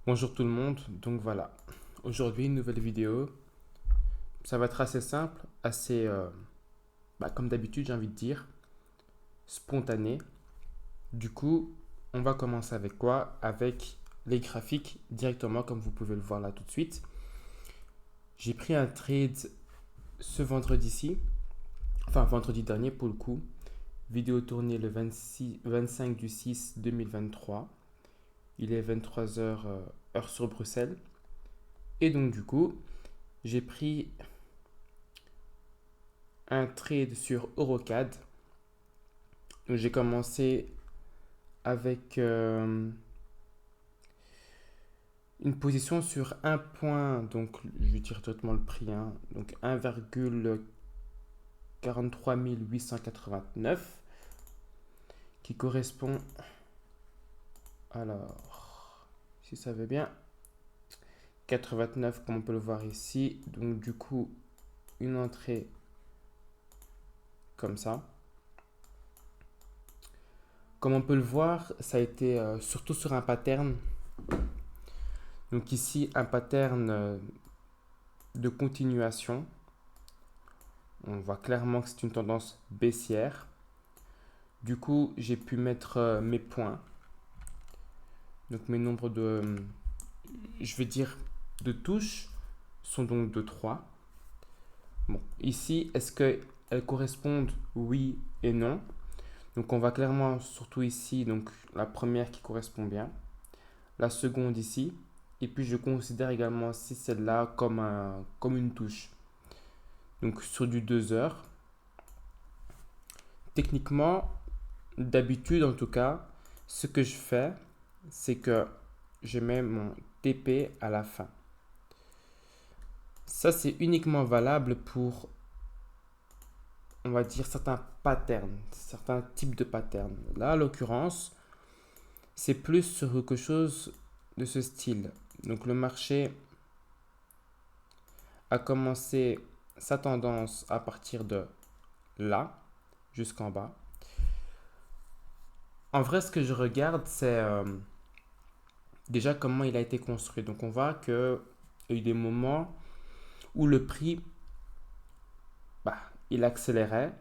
Bonjour tout le monde, donc voilà, aujourd'hui une nouvelle vidéo, ça va être assez simple, assez, comme d'habitude j'ai envie de dire, spontané. Du coup, on va commencer avec quoi? Avec les graphiques directement comme vous pouvez le voir là tout de suite. J'ai pris un trade ce vendredi-ci, enfin vendredi dernier pour le coup, vidéo tournée le 25 du 6 2023, il est 23 heures heure sur Bruxelles, et donc du coup, j'ai pris un trade sur Eurocad. Donc j'ai commencé avec une position sur un point, donc je vais dire directement le prix, hein, donc 1,43 889 qui correspond, alors si ça va bien, 89 comme on peut le voir ici, donc du coup une entrée comme ça. Comme on peut le voir, ça a été surtout sur un pattern. Donc ici, un pattern de continuation. On voit clairement que c'est une tendance baissière. Du coup, j'ai pu mettre mes points. Donc mes nombres de, je vais dire, de touches sont donc de 3. Bon, ici, est-ce qu'elles correspondent? Oui et non. Donc on voit clairement, surtout ici, donc la première qui correspond bien. La seconde ici. Et puis je considère également aussi celle-là comme une touche. Donc sur du 2 heures. Techniquement, d'habitude en tout cas, ce que je fais, c'est que je mets mon TP à la fin. Ça, c'est uniquement valable pour, on va dire, certains patterns, certains types de patterns. Là, en l'occurrence, c'est plus sur quelque chose de ce style. Donc, le marché a commencé sa tendance à partir de là jusqu'en bas. En vrai, ce que je regarde, c'est déjà comment il a été construit. Donc, on voit qu'il y a eu des moments où le prix, bah, il accélérait,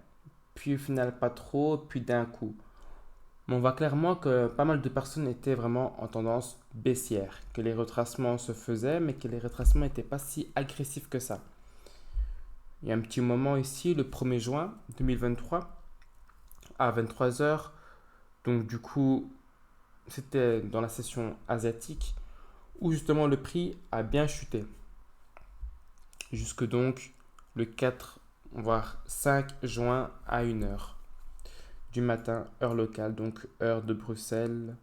puis au final pas trop, puis d'un coup. Mais on voit clairement que pas mal de personnes étaient vraiment en tendance baissière, que les retracements se faisaient, mais que les retracements n'étaient pas si agressifs que ça. Il y a un petit moment ici, le 1er juin 2023, à 23 heures, donc du coup, c'était dans la session asiatique, où justement le prix a bien chuté, jusque donc le 4, voire 5 juin à 1 heure du matin, heure locale, donc heure de Bruxelles.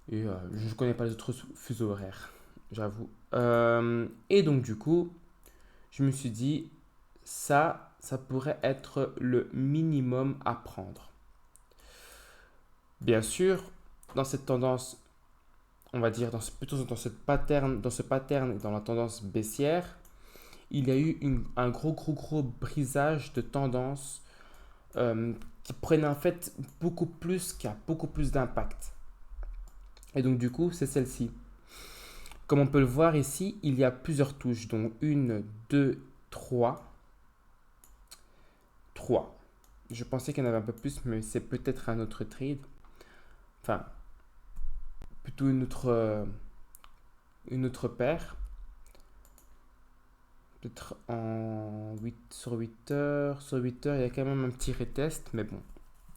Et je ne connais pas les autres fuseaux horaires, j'avoue. Et donc du coup, je me suis dit, ça pourrait être le minimum à prendre. Bien sûr, dans cette tendance, on va dire, plutôt dans ce pattern et dans la tendance baissière, il y a eu un gros brisage de tendance qui prenait en fait qui a beaucoup plus d'impact. Et donc du coup, c'est celle-ci. Comme on peut le voir ici, il y a plusieurs touches, donc une, 2, 3, 3. Je pensais qu'il y en avait un peu plus, mais c'est peut-être un autre trade. Enfin, plutôt une autre paire. Peut-être en 8 sur 8 heures. Sur 8 heures, il y a quand même un petit retest, mais bon,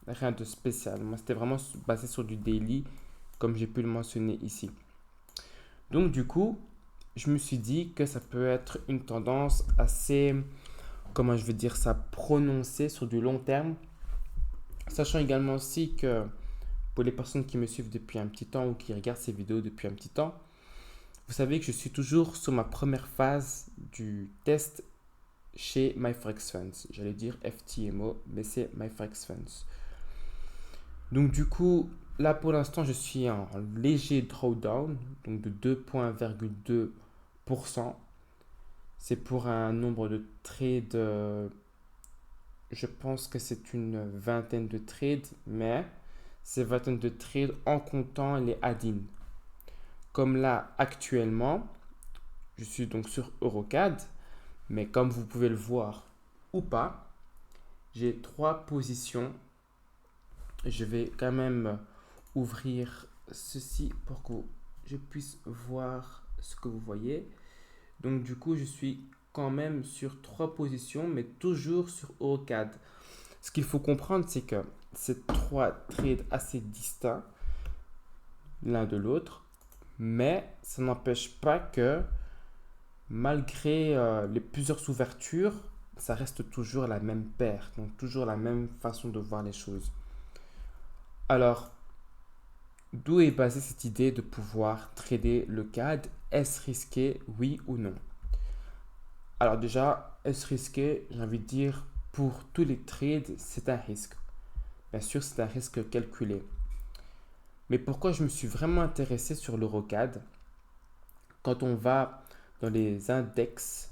rien de spécial. Moi, c'était vraiment basé sur du daily, comme j'ai pu le mentionner ici. Donc, du coup, je me suis dit que ça peut être une tendance assez, comment je veux dire ça, prononcée sur du long terme. Sachant également aussi que pour les personnes qui me suivent depuis un petit temps ou qui regardent ces vidéos depuis un petit temps, vous savez que je suis toujours sur ma première phase du test chez MyForex Funds. J'allais dire FTMO, mais c'est MyForex Funds. Donc du coup, là pour l'instant, je suis en léger drawdown, donc de 2,2%. C'est pour un nombre de trades, je pense que c'est une vingtaine de trades, mais c'est vingtaine de trades en comptant les add-ins. comme là actuellement, je suis donc sur Eurocad, mais comme vous pouvez le voir ou pas, j'ai 3 positions. Je vais quand même ouvrir ceci pour que je puisse voir ce que vous voyez. Donc du coup, je suis quand même sur 3 positions, mais toujours sur Eurocad. Ce qu'il faut comprendre, c'est que c'est 3 trades assez distincts l'un de l'autre, mais ça n'empêche pas que malgré les plusieurs ouvertures, ça reste toujours la même paire, donc toujours la même façon de voir les choses. Alors, d'où est basée cette idée de pouvoir trader le CAD? Est-ce risqué, oui ou non? Alors déjà, est-ce risqué? J'ai envie de dire, pour tous les trades, c'est un risque. Bien sûr, c'est un risque calculé. Mais pourquoi je me suis vraiment intéressé sur l'Eurocad? Quand on va dans les index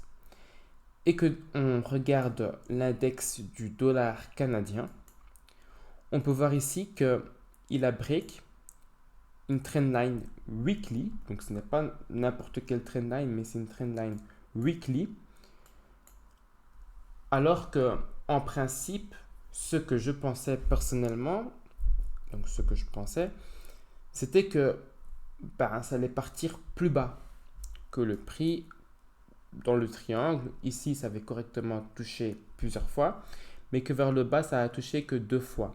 et que on regarde l'index du dollar canadien, on peut voir ici qu'il a break une trendline weekly, donc ce n'est pas n'importe quelle trendline, mais c'est une trendline weekly, alors que en principe, ce que je pensais personnellement, donc ce que je pensais, c'était que ça allait partir plus bas que le prix dans le triangle. Ici, ça avait correctement touché plusieurs fois, mais que vers le bas, ça a touché que 2 fois.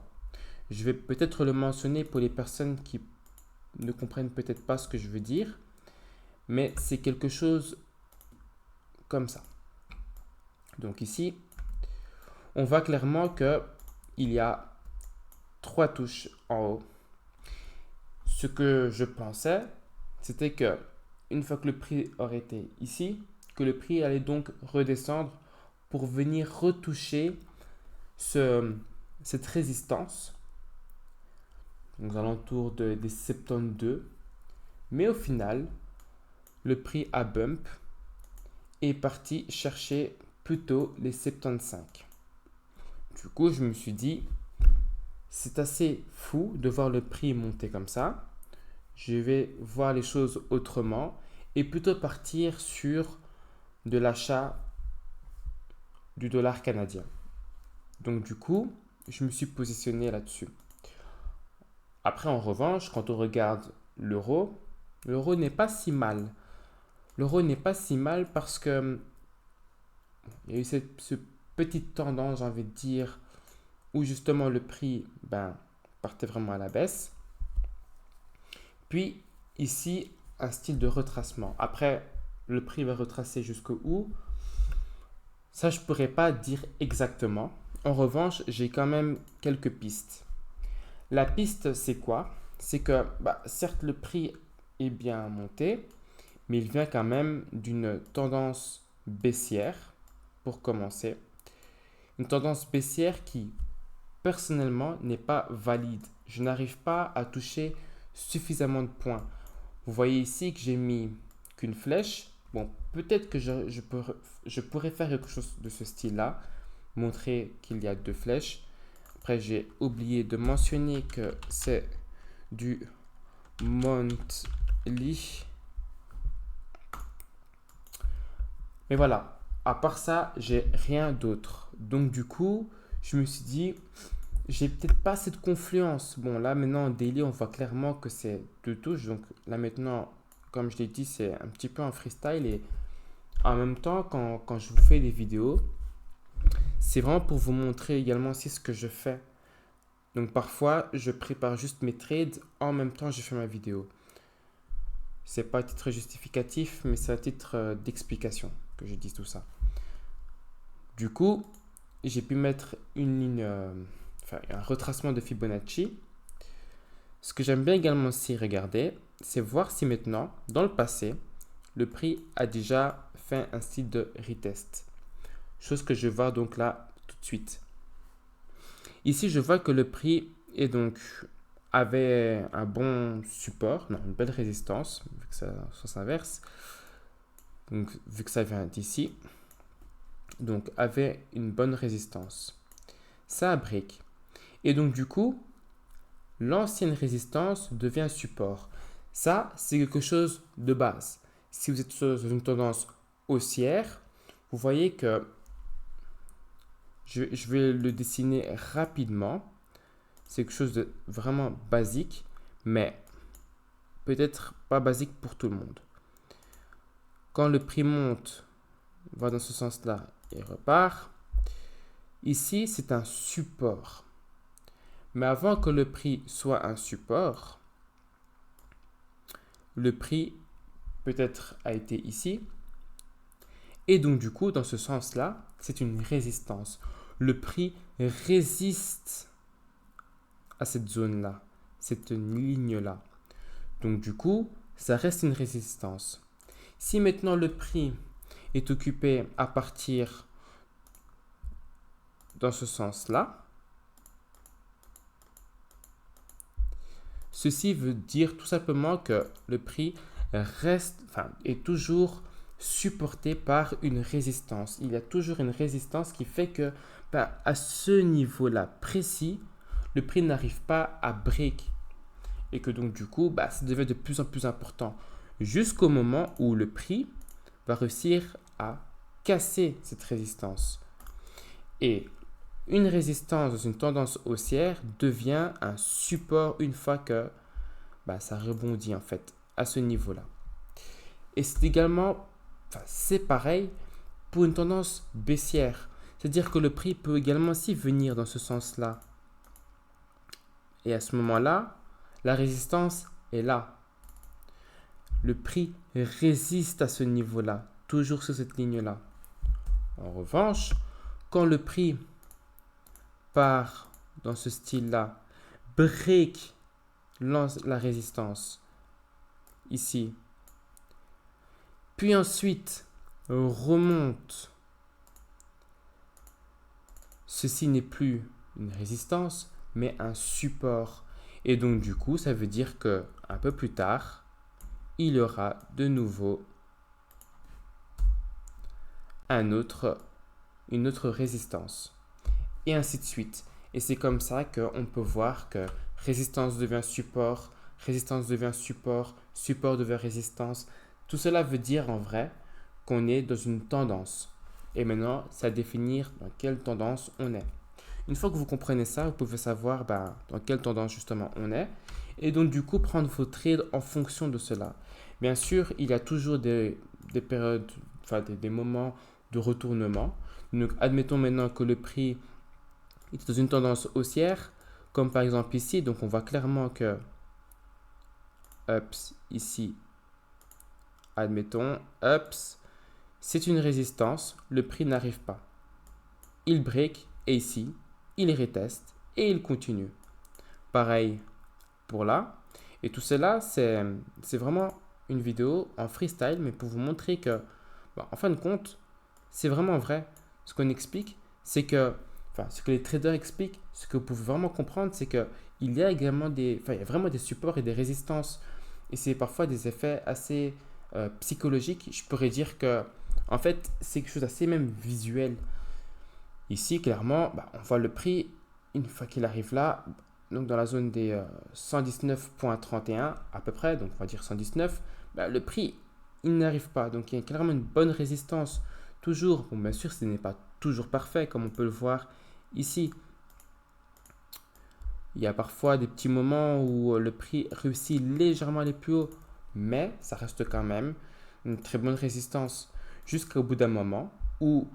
Je vais peut-être le mentionner pour les personnes qui ne comprennent peut-être pas ce que je veux dire, mais c'est quelque chose comme ça. Donc ici, on voit clairement qu'il y a 3 touches en haut. Ce que je pensais, c'était que une fois que le prix aurait été ici, que le prix allait donc redescendre pour venir retoucher cette résistance, donc aux alentours des 72. Mais au final, le prix a bump et est parti chercher plutôt les 75. Du coup, je me suis dit, c'est assez fou de voir le prix monter comme ça. Je vais voir les choses autrement et plutôt partir sur de l'achat du dollar canadien. Donc du coup, je me suis positionné là-dessus. Après, en revanche, quand on regarde l'euro, l'euro n'est pas si mal. L'euro n'est pas si mal parce que il y a eu cette petite tendance, j'ai envie de dire, où justement le prix partait vraiment à la baisse. Puis ici, un style de retracement. Après, le prix va retracer jusqu'où? Ça, je ne pourrais pas dire exactement. En revanche, j'ai quand même quelques pistes. La piste, c'est quoi? C'est que, certes, le prix est bien monté, mais il vient quand même d'une tendance baissière, pour commencer. Une tendance baissière qui, personnellement, n'est pas valide. Je n'arrive pas à toucher suffisamment de points. Vous voyez ici que j'ai mis qu'une flèche. Bon, peut-être que je pourrais faire quelque chose de ce style-là, montrer qu'il y a 2 flèches. Après, j'ai oublié de mentionner que c'est du monthly. Mais voilà, à part ça, j'ai rien d'autre. Donc du coup, je me suis dit, j'ai peut-être pas cette confluence. Bon, là maintenant en daily, on voit clairement que c'est 2 touches. Donc là maintenant, comme je l'ai dit, c'est un petit peu un freestyle. Et en même temps, quand je vous fais des vidéos, c'est vraiment pour vous montrer également aussi ce que je fais. Donc parfois, je prépare juste mes trades, en même temps, je fais ma vidéo. C'est pas à titre justificatif, mais c'est à titre d'explication que je dis tout ça. Du coup, j'ai pu mettre une ligne, un retracement de Fibonacci. Ce que j'aime bien également aussi regarder, c'est voir si maintenant, dans le passé, le prix a déjà fait un style de retest. Chose que je vois donc là tout de suite. Ici, je vois que le prix avait un bon support, non, une belle résistance, vu que ça s'inverse. Donc, vu que ça vient d'ici, donc avait une bonne résistance. Ça a break. Et donc, du coup, l'ancienne résistance devient support. Ça, c'est quelque chose de base. Si vous êtes sur une tendance haussière, vous voyez que je vais le dessiner rapidement. C'est quelque chose de vraiment basique, mais peut-être pas basique pour tout le monde. Quand le prix monte, va dans ce sens-là et repart. Ici, c'est un support. Mais avant que le prix soit un support, le prix peut-être a été ici. Et donc, du coup, dans ce sens-là, c'est une résistance. Le prix résiste à cette zone-là, cette ligne-là. Donc, du coup, ça reste une résistance. Si maintenant le prix est occupé à partir dans ce sens-là, ceci veut dire tout simplement que le prix est toujours supporté par une résistance. Il y a toujours une résistance qui fait que à ce niveau-là précis, le prix n'arrive pas à break. Et que donc du coup, ça devient de plus en plus important. Jusqu'au moment où le prix va réussir à casser cette résistance. Et une résistance dans une tendance haussière devient un support une fois que ça rebondit en fait à ce niveau-là. Et c'est également, c'est pareil pour une tendance baissière. C'est-à-dire que le prix peut également aussi venir dans ce sens-là. Et à ce moment-là, la résistance est là. Le prix résiste à ce niveau-là, toujours sur cette ligne-là. En revanche, quand le prix part dans ce style-là, break, lance la résistance, ici, puis ensuite remonte, ceci n'est plus une résistance, mais un support. Et donc du coup, ça veut dire que un peu plus tard, il y aura de nouveau une autre résistance. Et ainsi de suite. Et c'est comme ça qu'on peut voir que résistance devient support, support devient résistance. Tout cela veut dire en vrai qu'on est dans une tendance. Et maintenant, c'est à définir dans quelle tendance on est. Une fois que vous comprenez ça, vous pouvez savoir dans quelle tendance justement on est. Et donc du coup, prendre vos trades en fonction de cela. Bien sûr, il y a toujours des périodes, des moments de retournement. Donc admettons maintenant que le prix est dans une tendance haussière, comme par exemple ici. Donc on voit clairement que ups ici, admettons, ups, c'est une résistance, le prix n'arrive pas. Il break et ici, il reteste et il continue. Pareil pour là. Et tout cela, c'est vraiment une vidéo en freestyle, mais pour vous montrer que, en fin de compte, c'est vraiment vrai. Ce qu'on explique, c'est que, ce que les traders expliquent, ce que vous pouvez vraiment comprendre, c'est que il y a également il y a vraiment des supports et des résistances. Et c'est parfois des effets assez psychologiques. Je pourrais dire que, en fait, c'est quelque chose d'assez même visuel. Ici, clairement, on voit le prix, une fois qu'il arrive là, donc dans la zone des 119.31 à peu près, donc on va dire 119, le prix, il n'arrive pas. Donc il y a clairement une bonne résistance. Toujours, bon, bien sûr, ce n'est pas toujours parfait, comme on peut le voir ici. Il y a parfois des petits moments où le prix réussit légèrement à aller plus haut, mais ça reste quand même une très bonne résistance jusqu'au bout d'un moment où,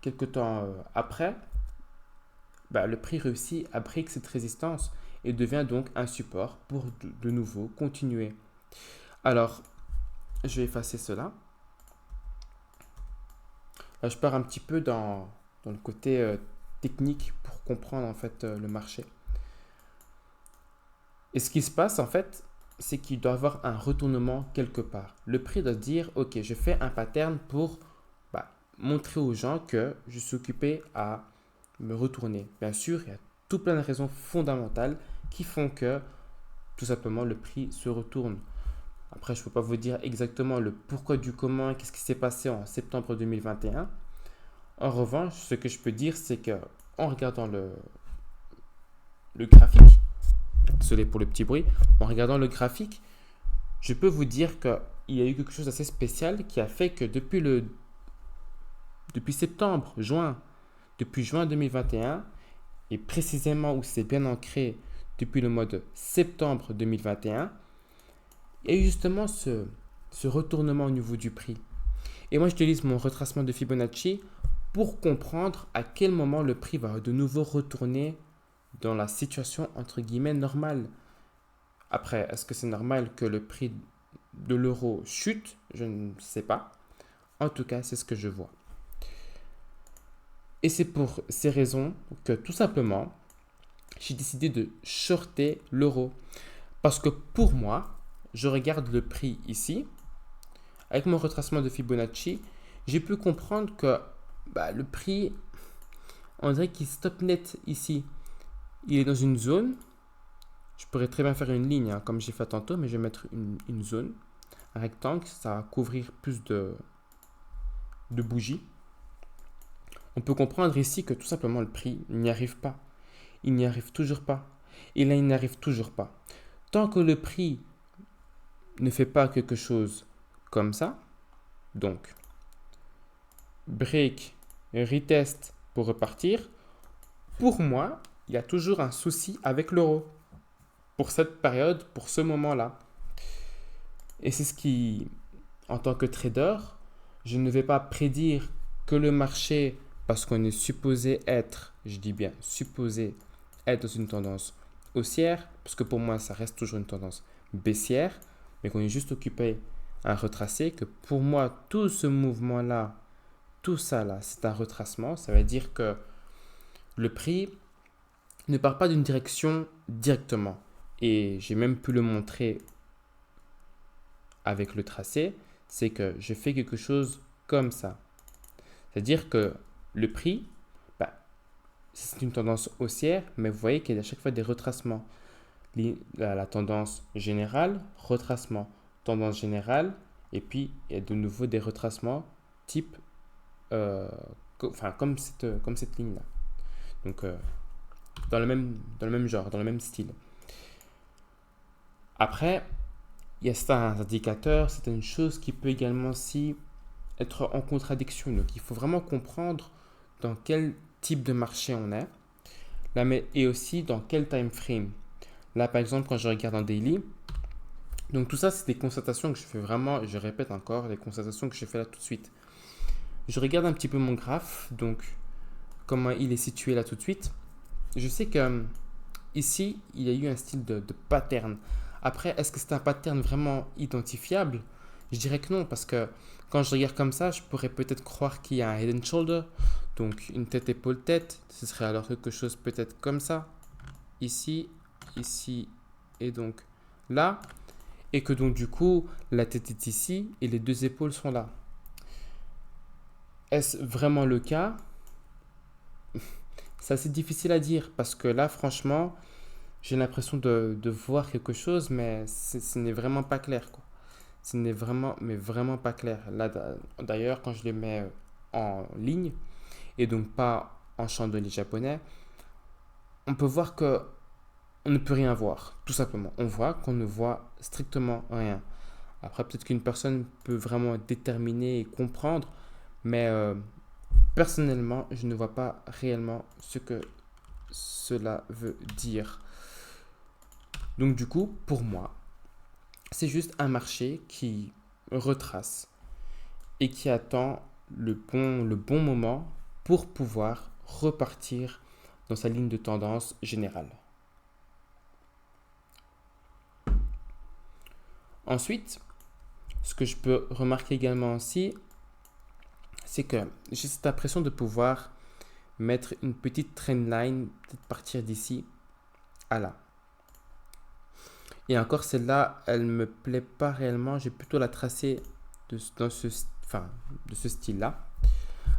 quelques temps après, le prix réussit à break cette résistance et devient donc un support pour de nouveau continuer. Alors, je vais effacer cela. Là, je pars un petit peu dans le côté technique pour comprendre en fait le marché. Et ce qui se passe en fait, c'est qu'il doit y avoir un retournement quelque part. Le prix doit dire, ok, je fais un pattern pour montrer aux gens que je suis occupé à me retourner. Bien sûr, il y a tout plein de raisons fondamentales qui font que tout simplement le prix se retourne. Après, je ne peux pas vous dire exactement le pourquoi du comment, qu'est-ce qui s'est passé en septembre 2021. En revanche, ce que je peux dire, c'est que en regardant le graphique, désolé pour le petit bruit, en regardant le graphique, je peux vous dire qu'il y a eu quelque chose d'assez spécial qui a fait que depuis septembre, juin, depuis juin 2021, et précisément où c'est bien ancré depuis le mois de septembre 2021, il y a eu justement ce retournement au niveau du prix. Et moi, j'utilise mon retracement de Fibonacci pour comprendre à quel moment le prix va de nouveau retourner dans la situation entre guillemets normale. Après, est-ce que c'est normal que le prix de l'euro chute? Je ne sais pas. En tout cas, c'est ce que je vois. Et c'est pour ces raisons que tout simplement, j'ai décidé de shorter l'euro. Parce que pour moi, je regarde le prix ici. Avec mon retracement de Fibonacci, j'ai pu comprendre que le prix, on dirait qu'il stop net ici. Il est dans une zone. Je pourrais très bien faire une ligne, comme j'ai fait tantôt, mais je vais mettre une zone, un rectangle, ça va couvrir plus de bougies. On peut comprendre ici que tout simplement le prix n'y arrive pas. Il n'y arrive toujours pas. Et là, il n'arrive toujours pas. Tant que le prix ne fait pas quelque chose comme ça, donc break, retest pour repartir, pour moi, il y a toujours un souci avec l'euro. Pour cette période, pour ce moment-là. Et c'est ce qui, en tant que trader, je ne vais pas prédire que le marché, parce qu'on est supposé être, je dis bien supposé être dans une tendance haussière, parce que pour moi, ça reste toujours une tendance baissière, mais qu'on est juste occupé à retracer, que pour moi, tout ce mouvement-là, tout ça là, c'est un retracement. Ça veut dire que le prix ne part pas d'une direction directement. Et j'ai même pu le montrer avec le tracé, c'est que je fais quelque chose comme ça. C'est-à-dire que le prix, c'est une tendance haussière, mais vous voyez qu'il y a à chaque fois des retracements. La tendance générale, retracement, tendance générale, et puis il y a de nouveau des retracements type, comme cette ligne-là. Donc, dans le même genre, dans le même style. Après, il y a certains indicateurs, certaines choses qui peuvent également aussi être en contradiction. Donc, il faut vraiment comprendre dans quel type de marché on est et aussi dans quel time frame. Là, par exemple, quand je regarde en daily, donc tout ça, c'est des constatations que je fais vraiment, je répète encore, des constatations que je fais là tout de suite. Je regarde un petit peu mon graphe, donc comment il est situé là tout de suite. Je sais que ici, il y a eu un style de pattern. Après, est-ce que c'est un pattern vraiment identifiable? Je dirais que non, parce que quand je regarde comme ça, je pourrais peut-être croire qu'il y a un head and shoulder, donc une tête épaule tête. Ce serait alors quelque chose peut-être comme ça, ici, ici et donc là, et que donc du coup la tête est ici et les deux épaules sont là. Est-ce vraiment le cas? C'est assez difficile à dire parce que là, franchement, j'ai l'impression de voir quelque chose, mais ce n'est vraiment pas clair, quoi. Ce n'est vraiment pas clair. Là, d'ailleurs, quand je les mets en ligne, et donc pas en chandelier japonais, on peut voir que on ne peut rien voir, tout simplement. On voit qu'on ne voit strictement rien. Après, peut-être qu'une personne peut vraiment déterminer et comprendre, mais personnellement, je ne vois pas réellement ce que cela veut dire. Donc du coup, pour moi, c'est juste un marché qui retrace et qui attend le bon moment pour pouvoir repartir dans sa ligne de tendance générale. Ensuite, ce que je peux remarquer également aussi, c'est que j'ai cette impression de pouvoir mettre une petite trendline, peut-être partir d'ici à là. Et encore, celle-là, elle ne me plaît pas réellement. J'ai plutôt la tracer de ce style-là.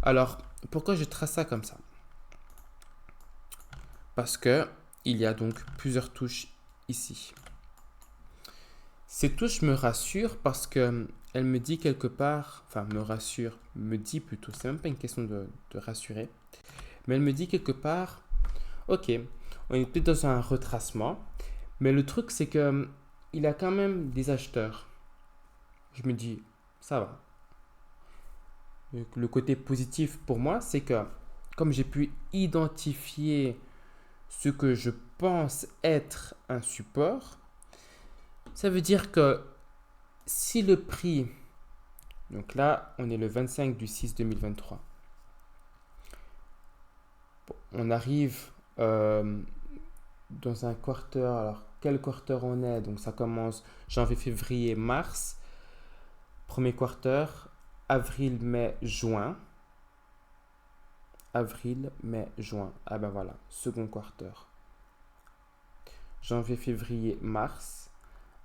Alors, pourquoi je trace ça comme ça? Parce que il y a donc plusieurs touches ici. Ces touches me rassurent parce que elle me dit quelque part, me dit plutôt, c'est même pas une question de rassurer, mais elle me dit quelque part, ok, on est peut-être dans un retracement, mais le truc c'est que il y a quand même des acheteurs. je me dis, ça va. Le côté positif pour moi, c'est que comme j'ai pu identifier ce que je pense être un support, ça veut dire que si le prix, donc là, on est le 25 du 6 2023, on arrive dans un quarter, alors quel quarter on est? Donc ça commence janvier, février, mars, premier quarter, avril, mai, juin. Avril, mai, juin. Ah ben voilà, second quarter. Janvier, février, mars,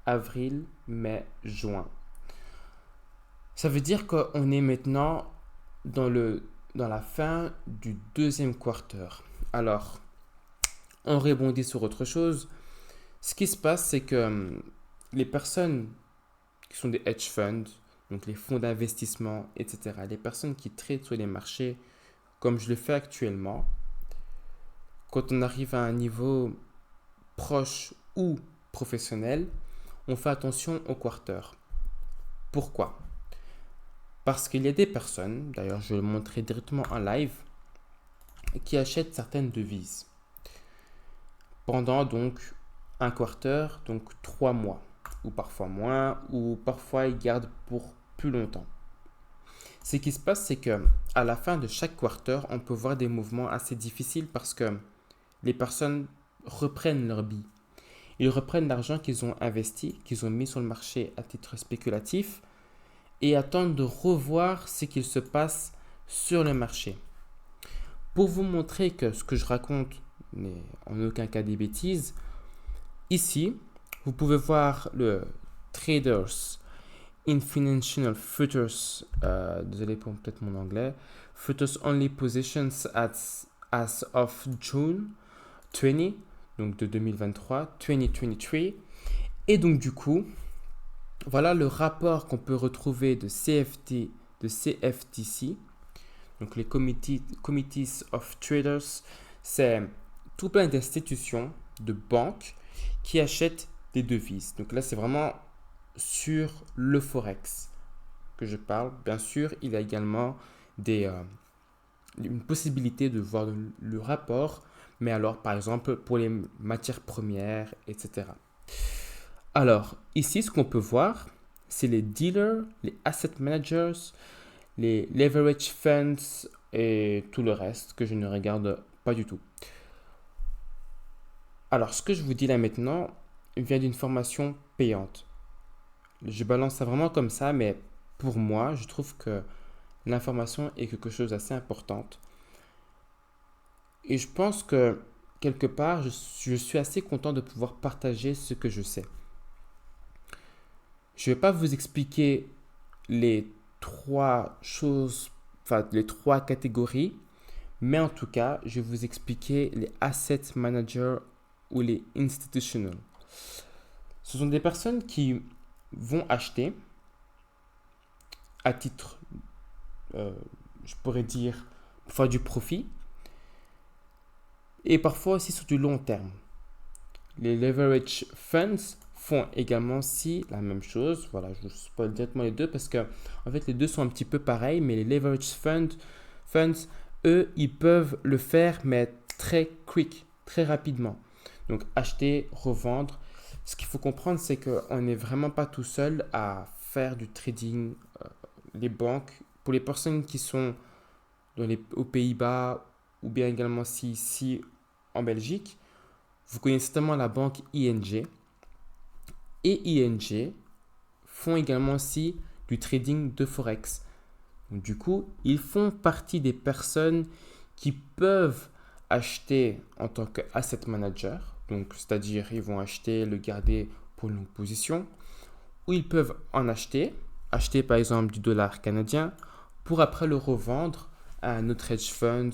avril, mai, juin. Ça veut dire qu'on est maintenant dans la fin du deuxième quarter. Alors, on rebondit sur autre chose. Ce qui se passe, c'est que les personnes qui sont des hedge funds, donc les fonds d'investissement, etc., les personnes qui traitent sur les marchés, comme je le fais actuellement, quand on arrive à un niveau proche ou professionnel, on fait attention au quarter. Pourquoi? Parce qu'il y a des personnes, d'ailleurs je vais le montrer directement en live, qui achètent certaines devises pendant donc un quarter, donc 3 mois, ou parfois moins, ou parfois ils gardent pour plus longtemps. Ce qui se passe, c'est que à la fin de chaque quarter, on peut voir des mouvements assez difficiles parce que les personnes reprennent leur billes. Ils reprennent l'argent qu'ils ont investi, qu'ils ont mis sur le marché à titre spéculatif et attendent de revoir ce qu'il se passe sur le marché. Pour vous montrer que ce que je raconte n'est en aucun cas des bêtises, ici, vous pouvez voir le Traders in Financial Futures, désolé pour peut-être mon anglais, Futures Only Positions as of June 20, donc de 2023, 2023. Et donc du coup, voilà le rapport qu'on peut retrouver de CFTC, donc les Committees of Traders, c'est tout plein d'institutions, de banques qui achètent des devises. Donc là, c'est vraiment sur le Forex que je parle. Bien sûr, il y a également une possibilité de voir le rapport, mais alors par exemple pour les matières premières, etc. Alors ici, ce qu'on peut voir, c'est les dealers, les asset managers, les leverage funds et tout le reste que je ne regarde pas du tout. Alors ce que je vous dis là maintenant vient d'une formation payante. Je balance ça vraiment comme ça, mais pour moi, je trouve que l'information est quelque chose d'assez importante. Et je pense que quelque part, je suis assez content de pouvoir partager ce que je sais. Je ne vais pas vous expliquer les trois choses, enfin les trois catégories, mais en tout cas, je vais vous expliquer les asset managers ou les institutional. Ce sont des personnes qui vont acheter à titre, je pourrais dire, pour faire du profit et parfois aussi sur du long terme. Les leverage funds font également aussi la même chose. Voilà, je vous spoil directement les deux parce que en fait les deux sont un petit peu pareils, mais les leverage funds, eux, ils peuvent le faire mais très quick, très rapidement. Donc acheter, revendre. Ce qu'il faut comprendre, c'est qu'on n'est vraiment pas tout seul à faire du trading. Les banques, pour les personnes qui sont aux Pays-Bas ou bien également ici en Belgique, vous connaissez certainement la banque ING. Et ING font également aussi du trading de Forex. Donc, du coup, ils font partie des personnes qui peuvent acheter en tant qu'asset manager. Donc, c'est-à-dire, ils vont acheter, le garder pour une longue position. Ou ils peuvent en acheter par exemple du dollar canadien pour après le revendre à un autre hedge fund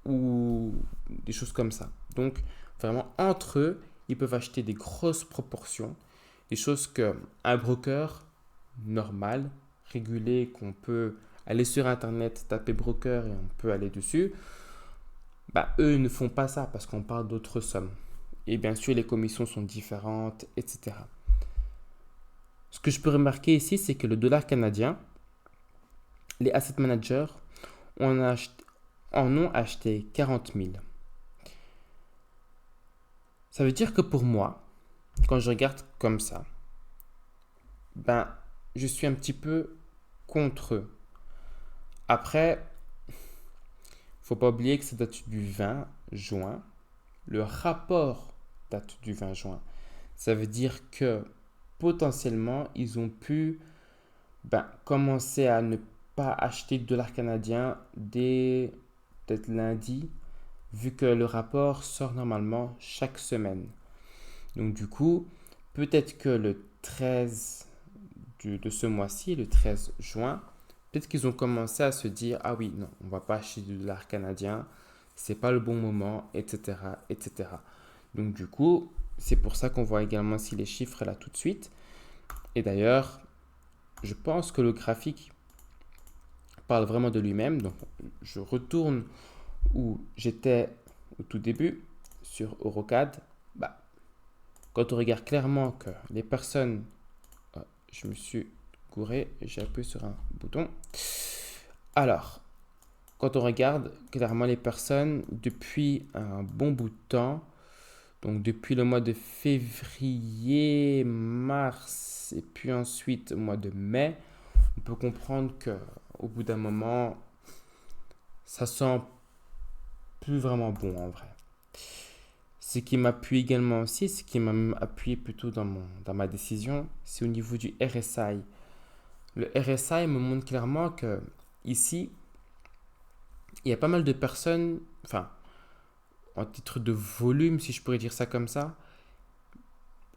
ou des choses comme ça. Donc, vraiment, entre eux, ils peuvent acheter des grosses proportions, des choses qu'un broker normal, régulé, qu'on peut aller sur Internet, taper broker et on peut aller dessus, eux ne font pas ça parce qu'on parle d'autres sommes. Et bien sûr, les commissions sont différentes, etc. Ce que je peux remarquer ici, c'est que le dollar canadien, les asset managers en ont acheté 40 000. Ça veut dire que pour moi, quand je regarde comme ça, ben, je suis un petit peu contre eux. Après, faut pas oublier que ça date du 20 juin. Le rapport date du 20 juin. Ça veut dire que potentiellement, ils ont pu commencer à ne pas acheter de dollars canadiens dès peut-être lundi, vu que le rapport sort normalement chaque semaine. Donc du coup, peut-être que le 13 de ce mois-ci, le 13 juin, peut-être qu'ils ont commencé à se dire, ah oui, non, on ne va pas acheter du dollar canadien, c'est pas le bon moment, etc., etc. Donc du coup, c'est pour ça qu'on voit également aussi les chiffres là tout de suite. Et d'ailleurs, je pense que le graphique parle vraiment de lui-même. Donc je retourne où j'étais au tout début sur Eurocad. Quand on regarde clairement que les personnes, je me suis gouré, j'ai appuyé sur un bouton. Alors, quand on regarde clairement les personnes depuis un bon bout de temps, donc depuis le mois de février, mars et puis ensuite au mois de mai, on peut comprendre que au bout d'un moment, ça sent plus vraiment bon en vrai. Ce qui m'appuie également aussi, ce qui m'a appuyé plutôt dans ma décision, c'est au niveau du RSI. Le RSI me montre clairement que ici, il y a pas mal de personnes, enfin, en titre de volume, si je pourrais dire ça comme ça,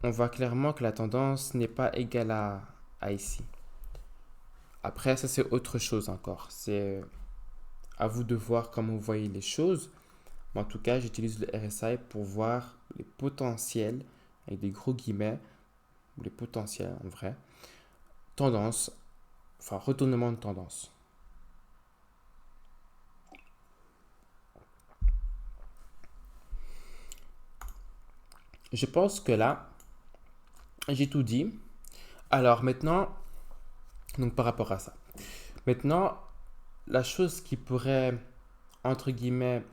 on voit clairement que la tendance n'est pas égale à ici. Après, ça c'est autre chose encore. C'est à vous de voir comment vous voyez les choses. Mais en tout cas, j'utilise le RSI pour voir les potentiels, avec des gros guillemets, ou les potentiels en vrai, tendance, enfin retournement de tendance. Je pense que là, j'ai tout dit. Alors maintenant, donc par rapport à ça. Maintenant, la chose qui pourrait, entre guillemets,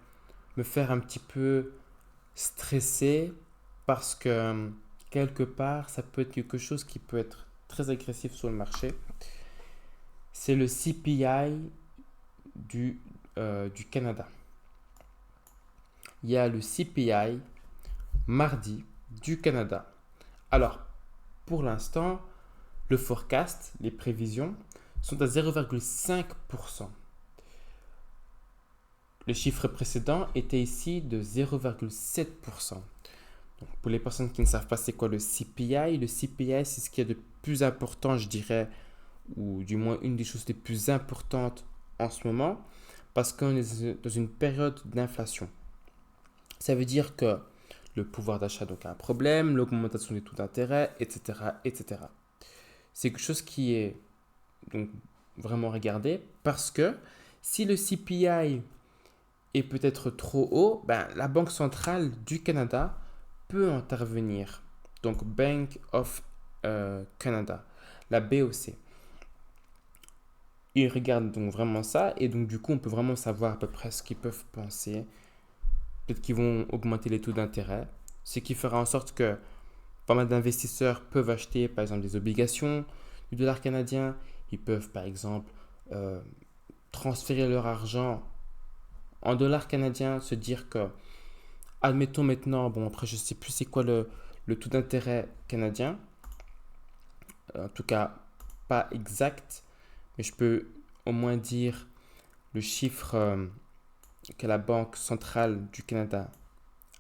me faire un petit peu stresser, parce que quelque part, ça peut être quelque chose qui peut être très agressif sur le marché, c'est le CPI du Canada. Il y a le CPI mardi du Canada. Alors, pour l'instant, le forecast, les prévisions, sont à 0,5%. Le chiffre précédent était ici de 0,7%. Donc, pour les personnes qui ne savent pas c'est quoi le CPI c'est ce qui est de plus important, je dirais, ou du moins une des choses les plus importantes en ce moment, parce qu'on est dans une période d'inflation. Ça veut dire que le pouvoir d'achat donc a un problème, l'augmentation des taux d'intérêt, etc., etc. C'est quelque chose qui est donc vraiment regardé parce que si le CPI est peut-être trop haut, la Banque centrale du Canada peut intervenir. Donc Bank of Canada, la BOC. Ils regardent donc vraiment ça et donc du coup on peut vraiment savoir à peu près ce qu'ils peuvent penser. Peut-être qu'ils vont augmenter les taux d'intérêt, ce qui fera en sorte que pas mal d'investisseurs peuvent acheter par exemple des obligations du dollar canadien. Ils peuvent par exemple transférer leur argent en dollars canadiens, se dire que, admettons maintenant, bon après je sais plus c'est quoi le taux d'intérêt canadien, en tout cas pas exact, mais je peux au moins dire le chiffre que la Banque centrale du Canada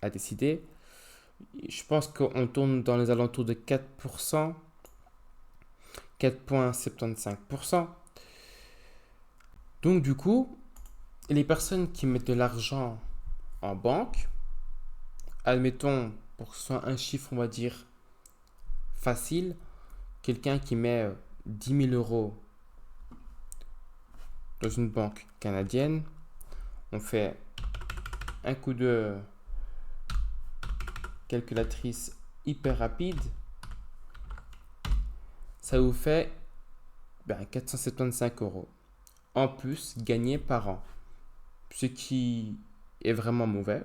a décidé. Je pense qu'on tourne dans les alentours de 4%, 4,75%. Donc du coup, les personnes qui mettent de l'argent en banque, admettons pour que ce soit un chiffre, on va dire, facile, quelqu'un qui met 10 000 euros dans une banque canadienne, on fait un coup de calculatrice hyper rapide, ça vous fait 475 euros en plus gagnés par an. Ce qui est vraiment mauvais.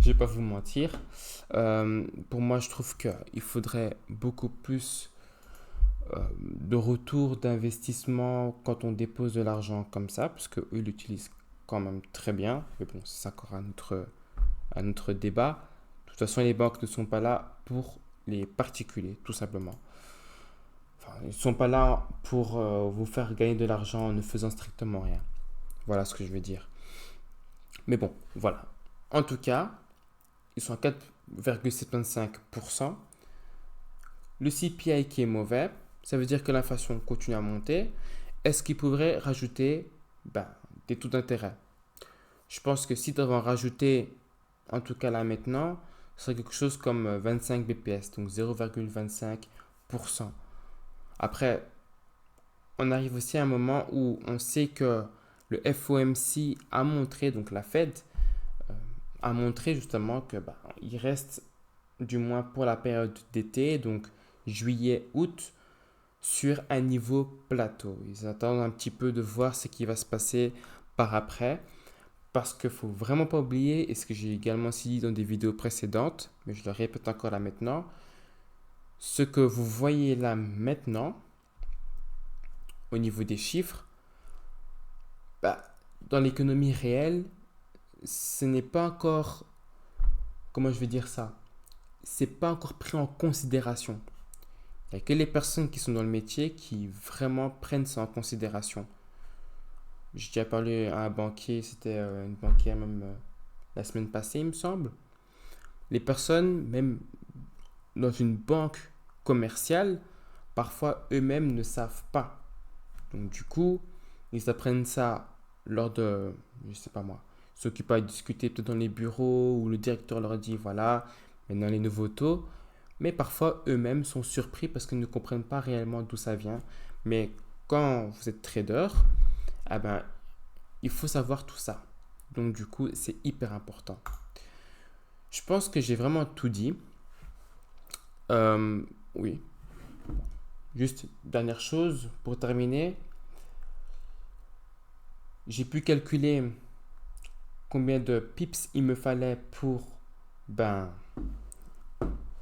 Je vais pas vous mentir. Pour moi, je trouve qu'il faudrait beaucoup plus de retour d'investissement quand on dépose de l'argent comme ça, parce qu'eux l'utilisent quand même très bien. Mais bon, c'est encore un autre débat. De toute façon, les banques ne sont pas là pour les particuliers, tout simplement. Enfin, ils ne sont pas là pour vous faire gagner de l'argent en ne faisant strictement rien. Voilà ce que je veux dire. Mais bon, voilà. En tout cas, ils sont à 4,75%. Le CPI qui est mauvais, ça veut dire que l'inflation continue à monter. Est-ce qu'ils pourraient rajouter des taux d'intérêt? Je pense que si tu en rajouter, en tout cas là maintenant, ce serait quelque chose comme 25 BPS, donc 0,25%. Après, on arrive aussi à un moment où on sait que le FOMC a montré, donc la Fed, a montré justement que il reste, du moins pour la période d'été, donc juillet, août, sur un niveau plateau. Ils attendent un petit peu de voir ce qui va se passer par après. Parce qu'il ne faut vraiment pas oublier, et ce que j'ai également aussi dit dans des vidéos précédentes, mais je le répète encore là maintenant, ce que vous voyez là maintenant, au niveau des chiffres, dans l'économie réelle, ce n'est pas encore, comment je vais dire ça, c'est pas encore pris en considération. Il n'y a que les personnes qui sont dans le métier qui vraiment prennent ça en considération. J'ai déjà parlé à un banquier, c'était une banquière même la semaine passée, il me semble. Les personnes, même dans une banque commerciale, parfois eux-mêmes ne savent pas. Donc du coup, ils apprennent ça lors de, je sais pas moi, s'occupent à discuter peut-être dans les bureaux où le directeur leur dit voilà, maintenant les nouveaux taux. Mais parfois eux-mêmes sont surpris parce qu'ils ne comprennent pas réellement d'où ça vient. Mais quand vous êtes trader, ah ben, il faut savoir tout ça. Donc du coup, c'est hyper important. Je pense que j'ai vraiment tout dit. Oui. Juste dernière chose pour terminer. J'ai pu calculer combien de pips il me fallait pour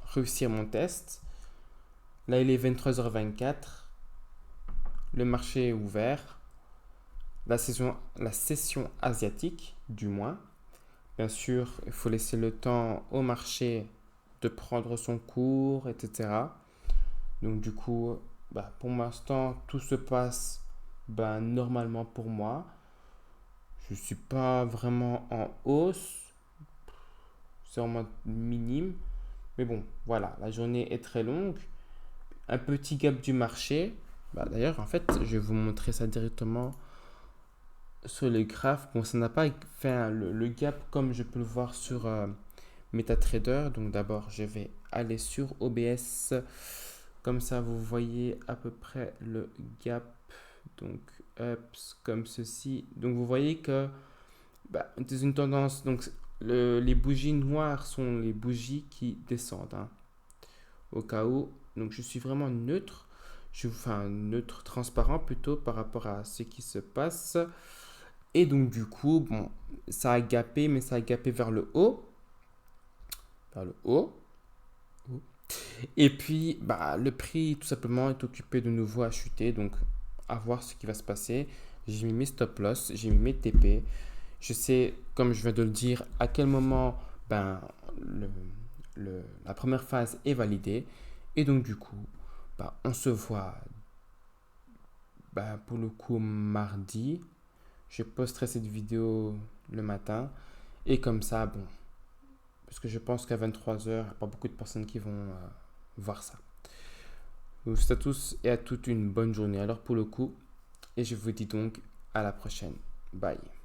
réussir mon test. Là, il est 23h24. Le marché est ouvert. La session asiatique, du moins. Bien sûr, il faut laisser le temps au marché de prendre son cours, etc. Donc du coup, pour l'instant, tout se passe normalement pour moi. Je ne suis pas vraiment en hausse. C'est vraiment minime. Mais bon, voilà, la journée est très longue. Un petit gap du marché. D'ailleurs, en fait, je vais vous montrer ça directement sur le graphe. Bon, ça n'a pas fait le gap comme je peux le voir sur MetaTrader. Donc d'abord, je vais aller sur OBS. Comme ça, vous voyez à peu près le gap. Donc, ups, comme ceci. Donc, vous voyez que c'est une tendance. Donc, les bougies noires sont les bougies qui descendent. Au cas où. Donc, je suis vraiment neutre. Neutre, transparent plutôt par rapport à ce qui se passe. Et donc, du coup, bon, ça a gapé, mais ça a gapé vers le haut. Vers le haut. Et puis, le prix, tout simplement, est occupé de nouveau à chuter. Donc, à voir ce qui va se passer. J'ai mis mes stop loss, j'ai mis mes TP. Je sais, comme je viens de le dire, à quel moment la première phase est validée. Et donc, du coup, on se voit pour le coup mardi. Je posterai cette vidéo le matin. Et comme ça, bon, parce que je pense qu'à 23h, il n'y a pas beaucoup de personnes qui vont voir ça. Je vous souhaite à tous et à toutes une bonne journée alors pour le coup. Et je vous dis donc à la prochaine. Bye.